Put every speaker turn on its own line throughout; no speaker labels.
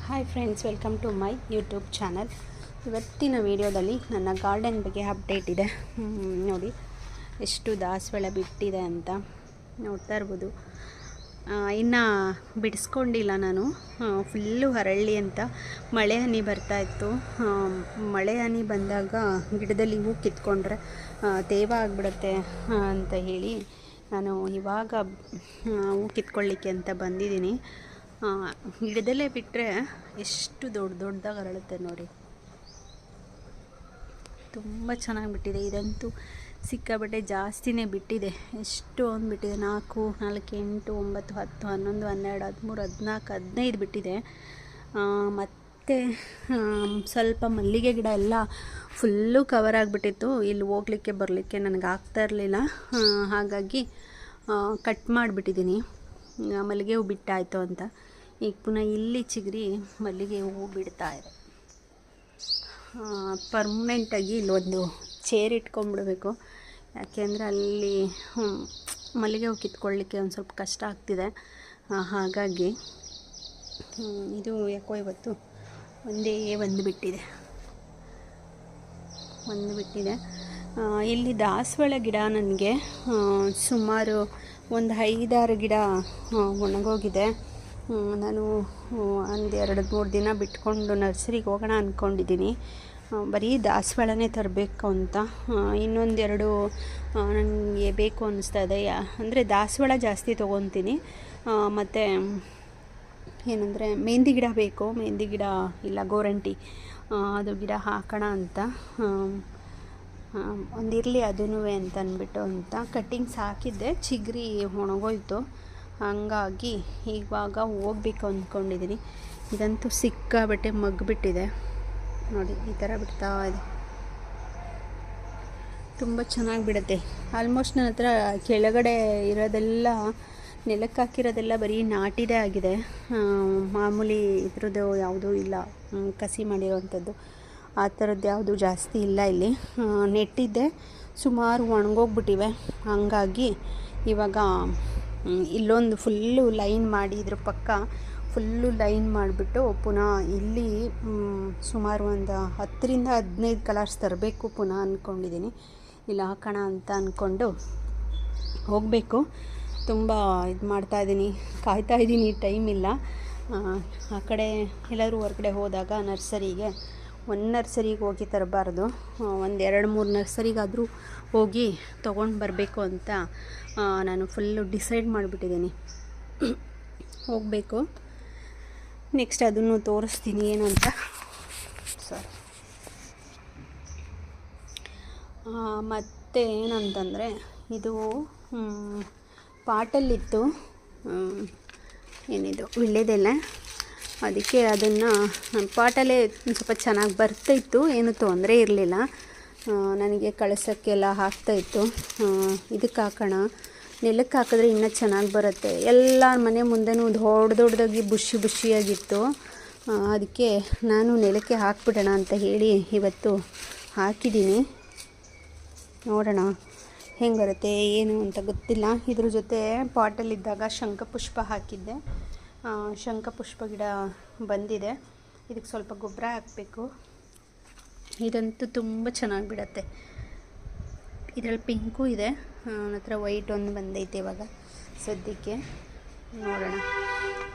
Hi friends, welcome to my YouTube channel. ಇವತ್ತಿನ ವಿಡಿಯೋದಲ್ಲಿ ನನ್ನ ಗಾರ್ಡನ್ ಬಗ್ಗೆ ಅಪ್ಡೇಟ್ ಇದೆ. ನೋಡಿ ಎಷ್ಟು ದಾಸವಾಳ ಬಿಟ್ಟಿದೆ ಅಂತ ನೋಡ್ತಾ ಇರ್ಬೋದು. ಇನ್ನು ಬಿಡಿಸ್ಕೊಂಡಿಲ್ಲ ನಾನು. ಫುಲ್ಲು ಹರಳಿ ಅಂತ ಮಳೆ ಹನಿ ಬರ್ತಾಯಿತ್ತು. ಮಳೆ ಹನಿ ಬಂದಾಗ ಗಿಡದಲ್ಲಿ ಹೂ ಕಿತ್ಕೊಂಡ್ರೆ ತೇವ ಆಗಿಬಿಡುತ್ತೆ ಅಂತ ಹೇಳಿ ನಾನು ಇವಾಗ ಹೂ ಕಿತ್ಕೊಳ್ಳಿಕ್ಕೆ ಅಂತ ಬಂದಿದ್ದೀನಿ. ಗಿಡದಲ್ಲೇ ಬಿಟ್ಟರೆ ಎಷ್ಟು ದೊಡ್ಡದಾಗಿ ಅರಳುತ್ತೆ ನೋಡಿ. ತುಂಬ ಚೆನ್ನಾಗಿ ಬಿಟ್ಟಿದೆ. ಇದಂತೂ ಸಿಕ್ಕಾಬಟ್ಟೆ ಜಾಸ್ತಿನೇ ಬಿಟ್ಟಿದೆ. ಎಷ್ಟು ಒಂದು ಬಿಟ್ಟಿದೆ, 4, 8, 9, 10, 11, 12, 13, 14, 15 ಬಿಟ್ಟಿದೆ. ಮತ್ತು ಸ್ವಲ್ಪ ಮಲ್ಲಿಗೆ ಗಿಡ ಎಲ್ಲ ಫುಲ್ಲು ಕವರ್ ಆಗಿಬಿಟ್ಟಿತ್ತು. ಇಲ್ಲಿ ಹೋಗ್ಲಿಕ್ಕೆ ಬರಲಿಕ್ಕೆ ನನಗೆ ಆಗ್ತಾ ಇರಲಿಲ್ಲ. ಹಾಗಾಗಿ ಕಟ್ ಮಾಡಿಬಿಟ್ಟಿದ್ದೀನಿ. ಮಲ್ಲಿಗೆ ಹೂ ಬಿಟ್ಟಾಯಿತು ಅಂತ. ಈಗ ಪುನಃ ಇಲ್ಲಿ ಚಿಗುರಿ ಮಲ್ಲಿಗೆ ಹೂವು ಬಿಡ್ತಾ ಇದೆ. ಪರ್ಮನೆಂಟಾಗಿ ಇಲ್ಲೊಂದು ಚೇರ್ ಇಟ್ಕೊಂಡ್ಬಿಡ್ಬೇಕು. ಯಾಕೆಂದರೆ ಅಲ್ಲಿ ಮಲ್ಲಿಗೆ ಹೂ ಕಿತ್ಕೊಳ್ಳಿಕ್ಕೆ ಒಂದು ಸ್ವಲ್ಪ ಕಷ್ಟ ಆಗ್ತಿದೆ. ಹಾಗಾಗಿ ಇದು ಯಾಕೋ ಇವತ್ತು ಒಂದು ಬಿಟ್ಟಿದೆ. ಇಲ್ಲಿ ದಾಸವಾಳ ಗಿಡ ನನಗೆ ಸುಮಾರು ಒಂದು 5-6 ಗಿಡ ಒಣಗೋಗಿದೆ. ನಾನು ಒಂದು 2-3 ದಿನ ಬಿಟ್ಕೊಂಡು ನರ್ಸರಿಗೆ ಹೋಗೋಣ ಅಂದ್ಕೊಂಡಿದ್ದೀನಿ. ಬರೀ ದಾಸವಾಳನೇ ತರಬೇಕು ಅಂತ. ಇನ್ನೊಂದೆರಡು ನನಗೆ ಬೇಕು ಅನ್ನಿಸ್ತಾ ಇದೆ. ಅಂದರೆ ದಾಸವಾಳ ಜಾಸ್ತಿ ತೊಗೊತೀನಿ. ಮತ್ತು ಏನಂದರೆ ಮೆಹಂದಿ ಗಿಡ ಬೇಕು. ಮೆಹಂದಿ ಗಿಡ ಇಲ್ಲ, ಗೋರಂಟಿ ಅದು ಗಿಡ ಹಾಕೋಣ ಅಂತ. ಒಂದಿರಲಿ ಅದೂ ಅಂತ ಅಂದ್ಬಿಟ್ಟು ಅಂತ ಕಟ್ಟಿಂಗ್ಸ್ ಹಾಕಿದ್ದೆ. ಚಿಗುರಿ ಒಣಗೋಯ್ತು. ಹಾಗಾಗಿ ಇವಾಗ ಹೋಗ್ಬೇಕು ಅಂದ್ಕೊಂಡಿದ್ದೀನಿ. ಇದಂತೂ ಸಿಕ್ಕಾಬಟ್ಟೆ ಮಗ್ಗಿಬಿಟ್ಟಿದೆ ನೋಡಿ. ಈ ಥರ ಬಿಡ್ತಾ ಇದೆ. ತುಂಬ ಚೆನ್ನಾಗಿ ಬಿಡುತ್ತೆ. ಆಲ್ಮೋಸ್ಟ್ ನನ್ನ ಹತ್ರ ಕೆಳಗಡೆ ಇರೋದೆಲ್ಲ, ನೆಲಕ್ಕೆ ಹಾಕಿರೋದೆಲ್ಲ ಬರೀ ನಾಟಿದೇ ಆಗಿದೆ. ಮಾಮೂಲಿ ಇದ್ರದ್ದು ಯಾವುದೂ ಇಲ್ಲ, ಕಸಿ ಮಾಡಿರೋವಂಥದ್ದು ಆ ಥರದ್ದು ಯಾವುದು ಜಾಸ್ತಿ ಇಲ್ಲ. ಇಲ್ಲಿ ನೆಟ್ಟಿದ್ದೆ, ಸುಮಾರು ಒಣಗೋಗ್ಬಿಟ್ಟಿವೆ. ಹಾಗಾಗಿ ಇವಾಗ ಇಲ್ಲೊಂದು ಫುಲ್ಲು ಲೈನ್ ಮಾಡಿ, ಇದ್ರ ಪಕ್ಕ ಫುಲ್ಲು ಲೈನ್ ಮಾಡಿಬಿಟ್ಟು ಪುನಃ ಇಲ್ಲಿ ಸುಮಾರು ಒಂದು 10-15 ಕಲರ್ಸ್ ತರಬೇಕು ಪುನಃ ಅಂದ್ಕೊಂಡಿದ್ದೀನಿ. ಇಲ್ಲಿ ಹಾಕೋಣ ಅಂತ ಅಂದ್ಕೊಂಡು ಹೋಗಬೇಕು. ತುಂಬ ಇದು ಮಾಡ್ತಾಯಿದ್ದೀನಿ, ಕಾಯ್ತಾಯಿದ್ದೀನಿ. ಟೈಮ್ ಇಲ್ಲ. ಆ ಕಡೆ ಎಲ್ಲರೂ ಹೊರಗಡೆ ಹೋದಾಗ ನರ್ಸರಿಗೆ, ಒಂದು ನರ್ಸರಿಗೆ ಹೋಗಿ ತರಬಾರ್ದು, ಒಂದು 2-3 ನರ್ಸರಿಗಾದರೂ ಹೋಗಿ ತೊಗೊಂಡು ಬರಬೇಕು ಅಂತ ನಾನು ಫುಲ್ಲು ಡಿಸೈಡ್ ಮಾಡಿಬಿಟ್ಟಿದ್ದೀನಿ. ಹೋಗಬೇಕು. ನೆಕ್ಸ್ಟ್ ಅದನ್ನು ತೋರಿಸ್ತೀನಿ ಏನು ಅಂತ. ಮತ್ತು ಏನಂತಂದರೆ ಇದು ಪಾಟಲ್ಲಿತ್ತು, ಏನಿದು ವೀಳ್ಯದೆಲೆ. ಅದಕ್ಕೆ ಅದನ್ನು ಪಾಟಲ್ಲೇ ಸ್ವಲ್ಪ ಚೆನ್ನಾಗಿ ಬರ್ತಾಯಿತ್ತು, ಏನೂ ತೊಂದರೆ ಇರಲಿಲ್ಲ. ನನಗೆ ಕಳ್ಸೋಕ್ಕೆಲ್ಲ ಆಗ್ತಾಯಿತ್ತು. ಇದಕ್ಕೆ ಹಾಕೋಣ, ನೆಲಕ್ಕೆ ಹಾಕಿದ್ರೆ ಇನ್ನೂ ಚೆನ್ನಾಗಿ ಬರುತ್ತೆ. ಎಲ್ಲ ಮನೆ ಮುಂದೆನೂ ದೊಡ್ಡದಾಗಿ ಬುಷಿಯಾಗಿತ್ತು. ಅದಕ್ಕೆ ನಾನು ನೆಲಕ್ಕೆ ಹಾಕ್ಬಿಡೋಣ ಅಂತ ಹೇಳಿ ಇವತ್ತು ಹಾಕಿದ್ದೀನಿ. ನೋಡೋಣ ಹೆಂಗೆ ಬರುತ್ತೆ ಏನು ಅಂತ ಗೊತ್ತಿಲ್ಲ. ಇದ್ರ ಜೊತೆ ಪಾಟಲ್ಲಿದ್ದಾಗ ಶಂಖಪುಷ್ಪ ಹಾಕಿದ್ದೆ. ಶಂಖಪುಷ್ಪ ಗಿಡ ಬಂದಿದೆ. ಇದಕ್ಕೆ ಸ್ವಲ್ಪ ಗೊಬ್ಬರ ಹಾಕಬೇಕು. ಇದಂತೂ ತುಂಬ ಚೆನ್ನಾಗಿ ಬಿಡತ್ತೆ. ಇದರಲ್ಲಿ ಪಿಂಕು ಇದೆ, ನನ್ನ ಹತ್ರ ವೈಟ್ ಒಂದು ಬಂದೈತೆ ಇವಾಗ ಸದ್ಯಕ್ಕೆ. ನೋಡೋಣ.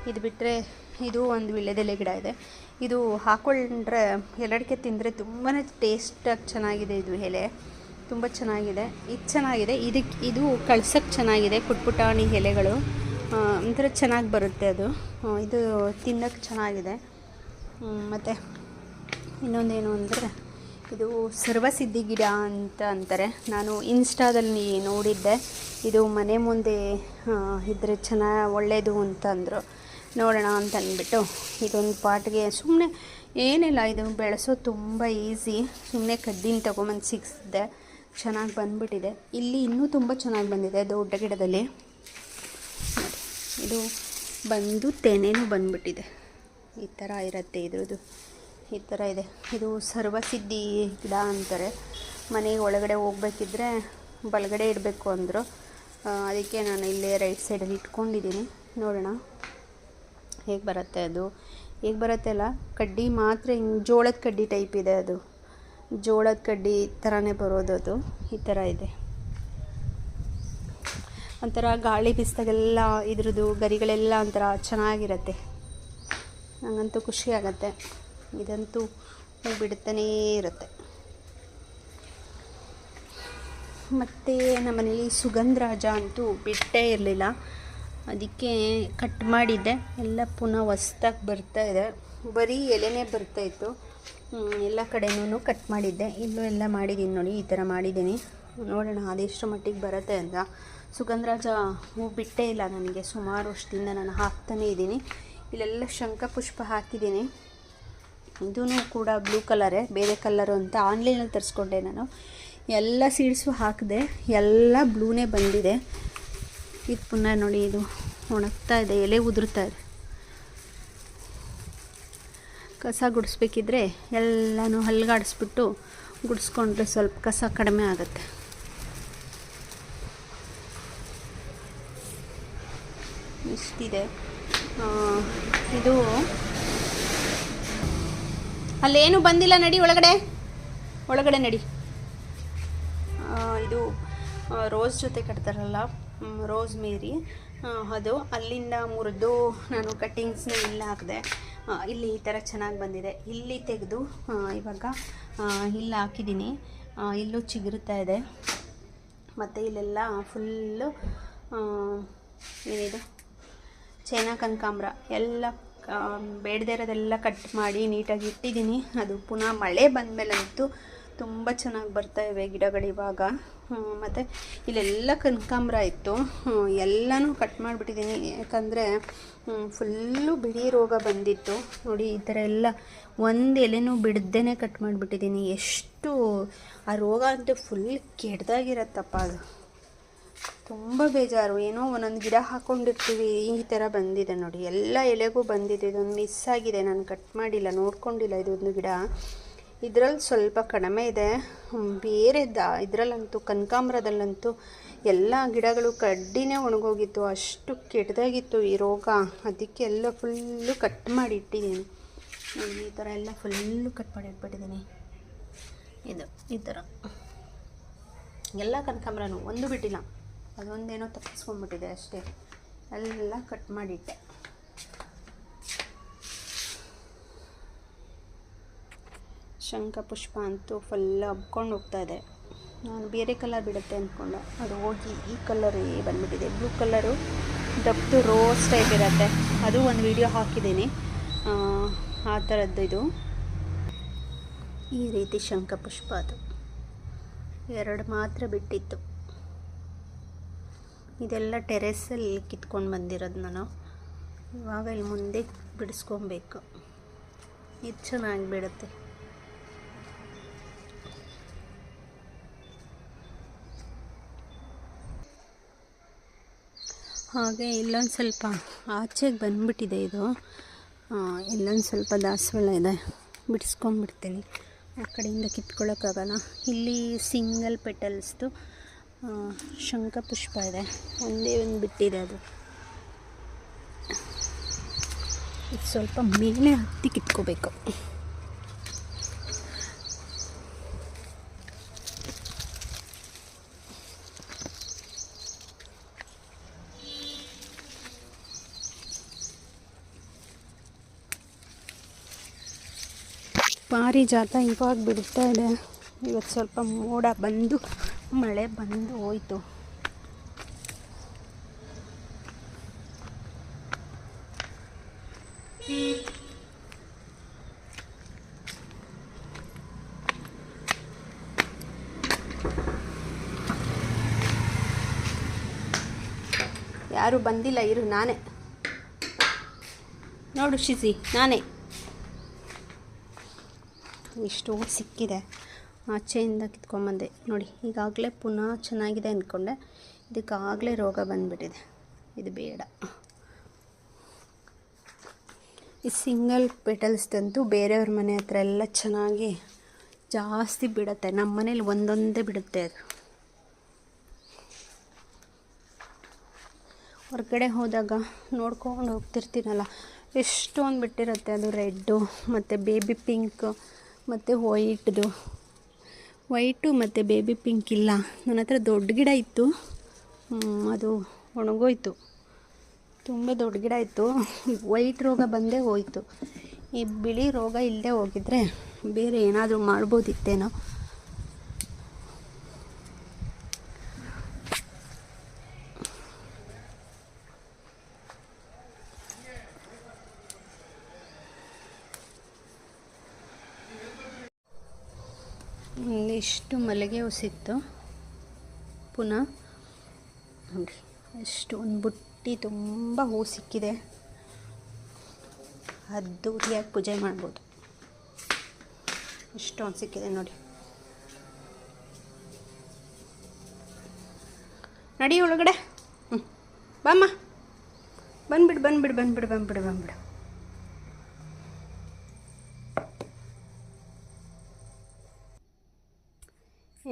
ಇದು ಬಿಟ್ಟರೆ ಇದು ಒಂದು ವೀಳ್ಯದೆಲೆ ಗಿಡ ಇದೆ. ಇದು ಹಾಕ್ಕೊಂಡ್ರೆ ಎಲ್ಲಡಿಕೆ ತಿಂದರೆ ತುಂಬಾ ಟೇಸ್ಟಾಗಿ ಚೆನ್ನಾಗಿದೆ. ಇದು ಎಲೆ ತುಂಬ ಚೆನ್ನಾಗಿದೆ. ಇದು ಚೆನ್ನಾಗಿದೆ. ಇದು ಕಳ್ಸೋಕ್ಕೆ ಚೆನ್ನಾಗಿದೆ. ಪುಟಾಣಿ ಎಲೆಗಳು ಒಂಥರ ಚೆನ್ನಾಗಿ ಬರುತ್ತೆ ಅದು. ಇದು ತಿನ್ನೋಕ್ಕೆ ಚೆನ್ನಾಗಿದೆ. ಮತ್ತು ಇನ್ನೊಂದೇನು ಅಂದರೆ ಇದು ಸರ್ವಸಿದ್ಧಿ ಗಿಡ ಅಂತ ಅಂತಾರೆ. ನಾನು ಇನ್ಸ್ಟಾದಲ್ಲಿ ನೋಡಿದ್ದೆ. ಇದು ಮನೆ ಮುಂದೆ ಇದ್ದರೆ ಒಳ್ಳೆಯದು ಅಂತಂದರು. ನೋಡೋಣ ಅಂತ ಅಂದ್ಬಿಟ್ಟು ಇದೊಂದು ಪಾಟ್ಗೆ ಸುಮ್ಮನೆ ಏನಿಲ್ಲ, ಇದು ಬೆಳೆಸೋದು ತುಂಬ ಈಸಿ. ಸುಮ್ಮನೆ ಕಡ್ಡಿನ ತೊಗೊಂಬಂದು ಸಿಕ್ಕಿಸಿದ್ದೆ, ಚೆನ್ನಾಗಿ ಬಂದುಬಿಟ್ಟಿದೆ. ಇಲ್ಲಿ ಇನ್ನೂ ತುಂಬ ಚೆನ್ನಾಗಿ ಬಂದಿದೆ ದೊಡ್ಡ ಗಿಡದಲ್ಲಿ. ಇದು ಬಂದು ತೆನೆನೂ ಬಂದುಬಿಟ್ಟಿದೆ. ಈ ಥರ ಇರುತ್ತೆ ಇದ್ರದ್ದು. ಈ ಥರ ಇದೆ. ಇದು ಸರ್ವಸಿದ್ಧಿ ಗಿಡ ಅಂತಾರೆ. ಮನೆಗೆ ಒಳಗಡೆ ಹೋಗ್ಬೇಕಿದ್ರೆ ಬಲಗಡೆ ಇಡಬೇಕು ಅಂದರು. ಅದಕ್ಕೆ ನಾನು ಇಲ್ಲೇ ರೈಟ್ ಸೈಡಲ್ಲಿ ಇಟ್ಕೊಂಡಿದ್ದೀನಿ. ನೋಡೋಣ ಹೇಗೆ ಬರುತ್ತೆ ಅದು. ಹೇಗೆ ಬರುತ್ತೆ ಅಲ್ಲ, ಕಡ್ಡಿ ಮಾತ್ರ ಹಿಂಗೆ ಜೋಳದ ಕಡ್ಡಿ ಟೈಪ್ ಇದೆ. ಅದು ಜೋಳದ ಕಡ್ಡಿ ಥರನೇ ಬರೋದು. ಅದು ಈ ಥರ ಇದೆ. ಒಂಥರ ಗಾಳಿ ಬೀಸಿದಾಗೆಲ್ಲ ಇದ್ರದ್ದು ಗರಿಗಳೆಲ್ಲ ಒಂಥರ ಚೆನ್ನಾಗಿರುತ್ತೆ. ನನಗಂತೂ ಖುಷಿ ಆಗುತ್ತೆ. ಇದಂತೂ ಹೂ ಬಿಡ್ತಾನೇ ಇರುತ್ತೆ. ಮತ್ತು ನಮ್ಮನೇಲಿ ಸುಗಂಧರಾಜ ಅಂತೂ ಬಿಟ್ಟೇ ಇರಲಿಲ್ಲ. ಅದಕ್ಕೆ ಕಟ್ ಮಾಡಿದ್ದೆ. ಎಲ್ಲ ಪುನಃ ಹೊಸ್ದಾಗಿ ಬರ್ತಾಯಿದೆ. ಬರೀ ಎಲೆನೇ ಬರ್ತಾಯಿತ್ತು. ಎಲ್ಲ ಕಡೆನೂ ಕಟ್ ಮಾಡಿದ್ದೆ. ಇಲ್ಲೂ ಎಲ್ಲ ಮಾಡಿದ್ದೀನಿ ನೋಡಿ, ಈ ಥರ ಮಾಡಿದ್ದೀನಿ. ನೋಡೋಣ ಅದೆಷ್ಟು ಮಟ್ಟಿಗೆ ಬರುತ್ತೆ ಅಂತ. ಸುಗಂಧರಾಜ ಹೂ ಬಿಟ್ಟೇ ಇಲ್ಲ ನನಗೆ. ಸುಮಾರು ವರ್ಷದಿಂದ ನಾನು ಹಾಕ್ತಾನೇ ಇದ್ದೀನಿ. ಇಲ್ಲೆಲ್ಲ ಶಂಖಪುಷ್ಪ ಹಾಕಿದ್ದೀನಿ. ಇದೂ ಕೂಡ ಬ್ಲೂ ಕಲರೇ, ಬೇರೆ ಕಲರು ಅಂತ ಆನ್ಲೈನಲ್ಲಿ ತರಿಸ್ಕೊಂಡೆ ನಾನು. ಎಲ್ಲ ಸೀಡ್ಸು ಹಾಕಿದೆ, ಎಲ್ಲ ಬ್ಲೂನೇ ಬಂದಿದೆ. ಇದು ಪುನಃ ನೋಡಿ, ಇದು ಒಣಗ್ತಾ ಇದೆ, ಎಲೆ ಉದುರ್ತಾ ಇದೆ. ಕಸ ಗುಡಿಸ್ಬೇಕಿದ್ರೆ ಎಲ್ಲನೂ ಹಲ್ಗಾಡಿಸ್ಬಿಟ್ಟು ಗುಡಿಸ್ಕೊಂಡ್ರೆ ಸ್ವಲ್ಪ ಕಸ ಕಡಿಮೆ ಆಗುತ್ತೆ. ಇಷ್ಟಿದೆ. ಇದು ಅಲ್ಲೇನು ಬಂದಿಲ್ಲ, ನಡಿ ಒಳಗಡೆ ನಡಿ. ಇದು ರೋಸ್ ಜೊತೆ ಕಟ್ತಾರಲ್ಲ, ರೋಸ್ ಮೇರಿ, ಅದು ಅಲ್ಲಿಂದ ಮುರಿದು ನಾನು ಕಟ್ಟಿಂಗ್ಸ್ನ ಇಲ್ಲಿ ಹಾಕಿದೆ. ಇಲ್ಲಿ ಈ ಥರ ಚೆನ್ನಾಗಿ ಬಂದಿದೆ. ಇಲ್ಲಿ ತೆಗೆದು ಇವಾಗ ಇಲ್ಲಿ ಹಾಕಿದ್ದೀನಿ. ಇಲ್ಲೂ ಚಿಗುರುತ್ತಾ ಇದೆ. ಮತ್ತು ಇಲ್ಲೆಲ್ಲ ಫುಲ್ಲು ಏನಿದು ಚೈನಾ ಕನಕಾಂಬರ ಎಲ್ಲ ಬೇಡದೇ ಇರೋದೆಲ್ಲ ಕಟ್ ಮಾಡಿ ನೀಟಾಗಿ ಇಟ್ಟಿದ್ದೀನಿ. ಅದು ಪುನಃ ಮಳೆ ಬಂದಮೇಲಂತೂ ತುಂಬ ಚೆನ್ನಾಗಿ ಬರ್ತಾಯಿವೆ ಗಿಡಗಳು ಇವಾಗ. ಮತ್ತು ಇಲ್ಲೆಲ್ಲ ಕನಕಾಂಬರ ಇತ್ತು, ಎಲ್ಲನೂ ಕಟ್ ಮಾಡಿಬಿಟ್ಟಿದ್ದೀನಿ. ಯಾಕಂದರೆ ಫುಲ್ಲು ಬಿಳಿ ರೋಗ ಬಂದಿತ್ತು ನೋಡಿ. ಈ ಥರ ಎಲ್ಲ ಒಂದು ಎಲೆನೂ ಬಿಡ್ದೇ ಕಟ್ ಮಾಡಿಬಿಟ್ಟಿದ್ದೀನಿ. ಎಷ್ಟು ಆ ರೋಗ ಅಂತೂ ಫುಲ್ ಕೆಡ್ದಾಗಿರತ್ತಪ್ಪ. ಅದು ತುಂಬ ಬೇಜಾರು. ಏನೋ ಒಂದೊಂದು ಗಿಡ ಹಾಕ್ಕೊಂಡಿರ್ತೀವಿ, ಈ ಥರ ಬಂದಿದೆ ನೋಡಿ. ಎಲ್ಲ ಎಲೆಗೂ ಬಂದಿದೆ. ಇದೊಂದು ಮಿಸ್ ಆಗಿದೆ, ನಾನು ಕಟ್ ಮಾಡಿಲ್ಲ, ನೋಡ್ಕೊಂಡಿಲ್ಲ. ಇದೊಂದು ಗಿಡ ಇದರಲ್ಲಿ ಸ್ವಲ್ಪ ಕಡಿಮೆ ಇದೆ. ಇದರಲ್ಲಂತೂ ಕನಕಾಂಬರದಲ್ಲಂತೂ ಎಲ್ಲ ಗಿಡಗಳು ಕಡ್ಡಿನೇ ಒಣಗೋಗಿತ್ತು, ಅಷ್ಟು ಕೆಟ್ಟದಾಗಿತ್ತು ಈ ರೋಗ. ಅದಕ್ಕೆ ಎಲ್ಲ ಫುಲ್ಲು ಕಟ್ ಮಾಡಿ ಇಟ್ಟಿದ್ದೀನಿ ನೋಡಿ. ಈ ಥರ ಎಲ್ಲ ಫುಲ್ಲು ಕಟ್ ಮಾಡಿ ಇಟ್ಬಿಟ್ಟಿದ್ದೀನಿ. ಇದು ಈ ಥರ ಎಲ್ಲ ಕನಕಾಂಬರನೂ ಒಂದು ಬಿಟ್ಟಿಲ್ಲ. ಅದೊಂದೇನೋ ತಪ್ಪಿಸ್ಕೊಂಡ್ಬಿಟ್ಟಿದೆ ಅಷ್ಟೇ. ಎಲ್ಲ ಕಟ್ ಮಾಡಿಟ್ಟೆ. ಶಂಖಪುಷ್ಪ ಅಂತೂ ಫುಲ್ ಹಬ್ಕೊಂಡು ಹೋಗ್ತಾ ಇದೆ. ನಾನು ಬೇರೆ ಕಲರ್ ಬಿಡುತ್ತೆ ಅಂದ್ಕೊಂಡೆ, ಅದು ಹೋಗಿ ಈ ಕಲರ್ ಬಂದುಬಿಟ್ಟಿದೆ. ಬ್ಲೂ ಕಲರು ದಪ್ಪು ರೋಸ್ ಟೈಪ್ ಇರುತ್ತೆ. ಅದು ಒಂದು ವಿಡಿಯೋ ಹಾಕಿದ್ದೀನಿ, ಆ ಥರದ್ದು. ಇದು ಈ ರೀತಿ ಶಂಖಪುಷ್ಪ ಅದು 2 ಮಾತ್ರ ಬಿಟ್ಟಿತ್ತು. ಇದೆಲ್ಲ ಟೆರೆಸಲ್ಲಿ ಕಿತ್ಕೊಂಡು ಬಂದಿರೋದು ನಾನು. ಇವಾಗ ಇಲ್ಲಿ ಮುಂದೆ ಬಿಡಿಸ್ಕೊಬೇಕು. ಇದು ಚೆನ್ನಾಗಿ ಬಿಡುತ್ತೆ. ಹಾಗೆ ಇಲ್ಲೊಂದು ಸ್ವಲ್ಪ ಆಚೆಗೆ ಬಂದುಬಿಟ್ಟಿದೆ. ಇದು ಇಲ್ಲೊಂದು ಸ್ವಲ್ಪ ದಾಸವಾಳ ಇದೆ, ಬಿಡಿಸ್ಕೊಂಡ್ಬಿಡ್ತೀನಿ. ಆ ಕಡೆಯಿಂದ ಕಿತ್ಕೊಳ್ಳೋಕ್ಕಾಗಲ್ಲ. ಇಲ್ಲಿ ಸಿಂಗಲ್ ಪೆಟಲ್ಸ್ದು ಶಂಖಪುಷ್ಪ ಇದೆ, ಒಂದೇ ಒಂದು ಬಿಟ್ಟಿದೆ. ಅದು ಇದು ಸ್ವಲ್ಪ ಮೇಲೆ ಹತ್ತಿ ಕಿತ್ಕೋಬೇಕು. ಪಾರಿಜಾತ ಇವಾಗ ಬಿಡ್ತಾ ಇದೆ. ಇವತ್ತು ಸ್ವಲ್ಪ ಮೋಡ ಬಂದು ಮಳೆ ಬಂದು ಹೋಯಿತು. ಯಾರು ಬಂದಿಲ್ಲ, ಇರು ನಾನೇ ನೋಡು ಶಿಸಿ, ನಾನೇ. ಇಷ್ಟು ಸಿಕ್ಕಿದೆ, ಆಚೆಯಿಂದ ಕಿತ್ಕೊಂಬಂದೆ ನೋಡಿ. ಈಗಾಗಲೇ ಪುನಃ ಚೆನ್ನಾಗಿದೆ ಅಂದ್ಕೊಂಡೆ, ಇದಕ್ಕಾಗಲೇ ರೋಗ ಬಂದುಬಿಟ್ಟಿದೆ. ಇದು ಬೇಡ. ಈ ಸಿಂಗಲ್ ಪೆಟಲ್ಸ್ದಂತೂ ಬೇರೆಯವ್ರ ಮನೆ ಹತ್ರ ಎಲ್ಲ ಚೆನ್ನಾಗಿ ಜಾಸ್ತಿ ಬಿಡುತ್ತೆ. ನಮ್ಮ ಮನೇಲಿ ಒಂದೊಂದೇ ಬಿಡುತ್ತೆ. ಅದು ಹೊರಗಡೆ ಹೋದಾಗ ನೋಡ್ಕೊಂಡು ಹೋಗ್ತಿರ್ತೀನಲ್ಲ, ಎಷ್ಟೊಂದು ಬಿಟ್ಟಿರುತ್ತೆ. ಅದು ರೆಡ್ಡು ಮತ್ತು ಬೇಬಿ ಪಿಂಕ್ ಮತ್ತು ವೈಟು ಮತ್ತು ಬೇಬಿ ಪಿಂಕ್ ಇಲ್ಲ. ನನ್ನ ಹತ್ರ ದೊಡ್ಡ ಗಿಡ ಇತ್ತು, ಅದು ಒಣಗೋಯ್ತು. ತುಂಬ ದೊಡ್ಡ ಗಿಡ ಇತ್ತು. ವೈಟ್ ರೋಗ ಬಂದೇ ಹೋಯಿತು. ಈ ಬಿಳಿ ರೋಗ ಇಲ್ಲದೆ ಹೋಗಿದ್ರೆ ಬೇರೆ ಏನಾದರೂ ಮಾಡ್ಬೋದಿತ್ತೇನೋ. ಇಲ್ಲಿ ಇಷ್ಟು ಮಲ್ಲಿಗೆ ಹೂಸಿತ್ತು. ಪುನಃ ನೋಡಿ ಎಷ್ಟು ಒಂದು ಬುಟ್ಟಿ ತುಂಬ ಹೂ ಸಿಕ್ಕಿದೆ. ಅದ್ದೂರಿಯಾಗಿ ಪೂಜೆ ಮಾಡ್ಬೋದು. ಇಷ್ಟೊಂದು ಸಿಕ್ಕಿದೆ ನೋಡಿ. ನಡಿ ಒಳಗಡೆ. ಬಾಮ್ಮ, ಬಂದ್ಬಿಡು.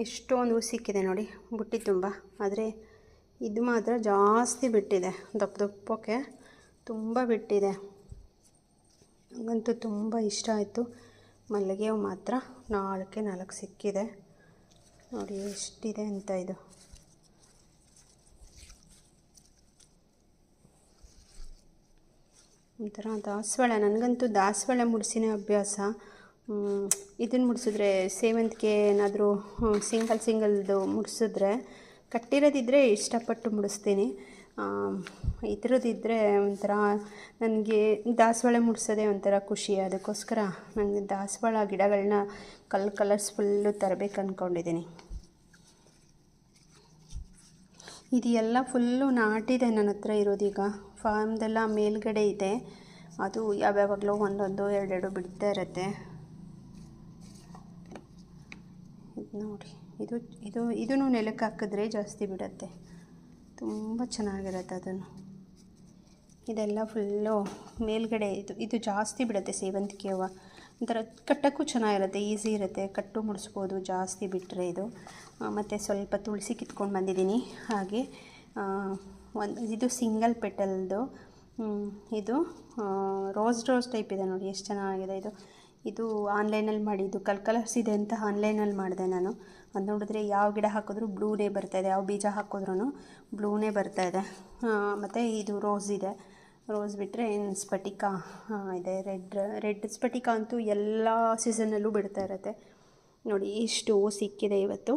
ಎಷ್ಟೊಂದು ಹೂ ಸಿಕ್ಕಿದೆ ನೋಡಿ ಬುಟ್ಟಿ ತುಂಬ. ಆದರೆ ಇದು ಮಾತ್ರ ಜಾಸ್ತಿ ಬಿಟ್ಟಿದೆ, ದಪ್ಪಕ್ಕೆ ತುಂಬ ಬಿಟ್ಟಿದೆ. ನನಗಂತೂ ತುಂಬ ಇಷ್ಟ ಆಯಿತು. ಮಲ್ಲಿಗೆ ಹೂ ಮಾತ್ರ 4 ಸಿಕ್ಕಿದೆ ನೋಡಿ ಎಷ್ಟಿದೆ ಅಂತ. ಇದು ಒಂಥರ ದಾಸವಾಳ. ನನಗಂತೂ ದಾಸವಾಳ ಮುಡಿಸಿನೇ ಅಭ್ಯಾಸ. ಇದನ್ನು ಮುಡಿಸಿದ್ರೆ ಸೇವಂತಿಗೆ ಏನಾದರೂ ಸಿಂಗಲ್ದು ಮುಡಿಸಿದ್ರೆ, ಕಟ್ಟಿರೋದಿದ್ದರೆ ಇಷ್ಟಪಟ್ಟು ಮುಡಿಸ್ತೀನಿ. ಇದ್ರದ್ದಿದ್ದರೆ ಒಂಥರ ನನಗೆ ದಾಸವಾಳ ಮುಡಿಸೋದೇ ಒಂಥರ ಖುಷಿ. ಅದಕ್ಕೋಸ್ಕರ ನನಗೆ ದಾಸವಾಳ ಗಿಡಗಳನ್ನ ಕಲರ್ಸ್ಫುಲ್ಲು ತರಬೇಕು ಅಂದ್ಕೊಂಡಿದ್ದೀನಿ. ಇದು ಎಲ್ಲ ಫುಲ್ಲು ನಾಟಿದೆ ನನ್ನ ಹತ್ರ ಇರೋದೀಗ. ಫಾರ್ಮ್ದೆಲ್ಲ ಮೇಲ್ಗಡೆ ಇದೆ, ಅದು ಯಾವ್ಯಾವಾಗಲೂ ಒಂದೊಂದು ಎರಡೆರಡು ಬಿಡ್ತಾ ಇರುತ್ತೆ. ಇದು ನೋಡಿ, ಇದನ್ನು ನೆಲಕ್ಕೆ ಹಾಕಿದ್ರೆ ಜಾಸ್ತಿ ಬಿಡುತ್ತೆ, ತುಂಬ ಚೆನ್ನಾಗಿರುತ್ತೆ ಅದನ್ನು. ಇದೆಲ್ಲ ಫುಲ್ಲು ಮೇಲ್ಗಡೆ ಇದು ಜಾಸ್ತಿ ಬಿಡುತ್ತೆ ಸೇವಂತಿಗೆ ಹೂವು. ಒಂಥರ ಕಟ್ಟೋಕ್ಕೂ ಚೆನ್ನಾಗಿರುತ್ತೆ, ಈಸಿ ಇರುತ್ತೆ, ಕಟ್ಟು ಮುಡಿಸ್ಬೋದು ಜಾಸ್ತಿ ಬಿಟ್ಟರೆ ಇದು. ಮತ್ತು ಸ್ವಲ್ಪ ತುಳಸಿ ಕಿತ್ಕೊಂಡು ಬಂದಿದ್ದೀನಿ. ಹಾಗೆ ಇದು ಸಿಂಗಲ್ ಪೆಟಲ್ದು, ಇದು ರೋಸ್ ಟೈಪ್ ಇದೆ ನೋಡಿ, ಎಷ್ಟು ಚೆನ್ನಾಗಿದೆ ಇದು ಆನ್ಲೈನಲ್ಲಿ ಮಾಡಿದ್ದು. ಕಲರ್ಸ್ ಇದೆ ಅಂತ ಆನ್ಲೈನಲ್ಲಿ ಮಾಡಿದೆ ನಾನು. ಅದು ನೋಡಿದ್ರೆ ಯಾವ ಗಿಡ ಹಾಕಿದ್ರೂ ಬ್ಲೂನೇ ಬರ್ತಾಯಿದೆ, ಯಾವ ಬೀಜ ಹಾಕಿದ್ರೂ ಬ್ಲೂನೇ ಬರ್ತಾಯಿದೆ. ಮತ್ತು ಇದು ರೋಸ್ ಬಿಟ್ಟರೆ ಸ್ಫಟಿಕ ಇದೆ, ರೆಡ್ ಸ್ಫಟಿಕ ಅಂತೂ ಎಲ್ಲ ಸೀಸನ್ನಲ್ಲೂ ಬಿಡ್ತಾ ಇರುತ್ತೆ ನೋಡಿ. ಇಷ್ಟು ಸಿಕ್ಕಿದೆ ಇವತ್ತು.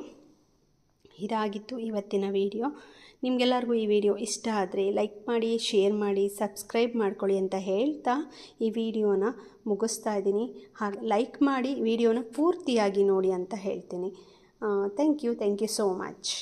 ಇದಾಗಿತ್ತು ಇವತ್ತಿನ ವಿಡಿಯೋ. ನಿಮಗೆಲ್ಲರಿಗೂ ಈ ವಿಡಿಯೋ ಇಷ್ಟ ಆದರೆ ಲೈಕ್ ಮಾಡಿ, ಶೇರ್ ಮಾಡಿ, ಸಬ್ಸ್ಕ್ರೈಬ್ ಮಾಡ್ಕೊಳ್ಳಿ ಅಂತ ಹೇಳ್ತಾ ಈ ವಿಡಿಯೋನ ಮುಗಿಸ್ತಾ ಇದ್ದೀನಿ. ಹಾಗೆ ಲೈಕ್ ಮಾಡಿ ವಿಡಿಯೋನ ಪೂರ್ತಿಯಾಗಿ ನೋಡಿ ಅಂತ ಹೇಳ್ತೀನಿ. Thank you so much.